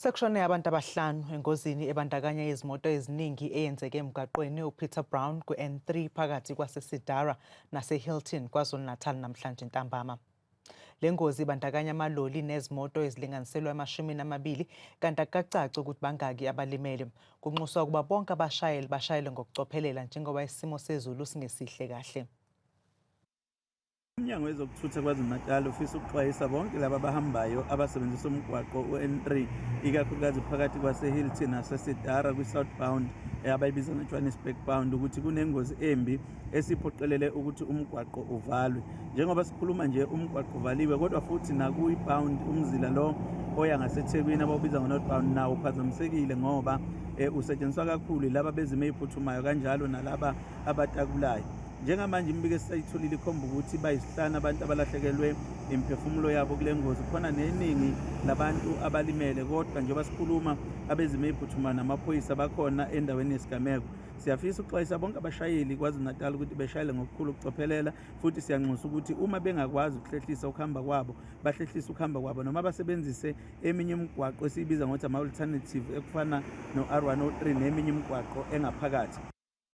Sekushone abantu abahlanu engozini ebandakanya izimoto eziningi eyenzeke emgwaqeni uPeter ku-N3 phakathi kwase Cedara nase Hilton KwaZulu Natal namhlanje ntambama. Le ngozi ibandakanya amaloli nezimoto ezilinganiselwa ama-20 kanti akucaci ukuthi bangaki abalimele. Kunxuswa ukuba bonke abashayeli bashayele ngokucophelela njengoba isimo sezulu singesihle kahle. Umnyango wezokuthutha KwaZulu Natal ufisa ukuxwayisa bonke laba abahambayo abasebenzisa umgwaqo u-N3 ikakhulukazi phakathi kwase Hilton nase Cedara kwi-southbound abayibiza nge-Johannesburg bound ukuthi kunengozi embi esiphoqelele ukuthi umgwaqo uvalwe. Njengoba sikhuluma nje umgwaqo uvaliwe kodwa futhi nakuyi-bound umzila lo oya ngaseThekwini abawubiza ngo-northbound nawo uphazamisekile ngoba usetshenziswa kakhulu laba bezimo eziphuthumayo kanjalo nalaba abatakulayo. Njengamanje imbiko esayitholile ikhomba ukuthi bayisihlanu abantu abalahlekelwe imphefumulo yabo kule ngozi. Khona neningi labantu abalimele kodwa njengoba sikhuluma abezimo eziphuthumayo namaphoyisa bakhona endaweni yesigameko. Siyafisa ukuxwayisa bonke abashayeli KwaZulu Natal ukuthi beshayele ngokukhulu ukucophelela futhi siyanxusa ukuthi uma bengakwazi ukuhlehlisa ukuhamba kwabo bahlehlise ukuhamba kwabo noma basebenzise eminye imigwaqo esiyibiza ngokuthi ama-alternative ekufana no-R103 neminye imigwaqo engaphakathi.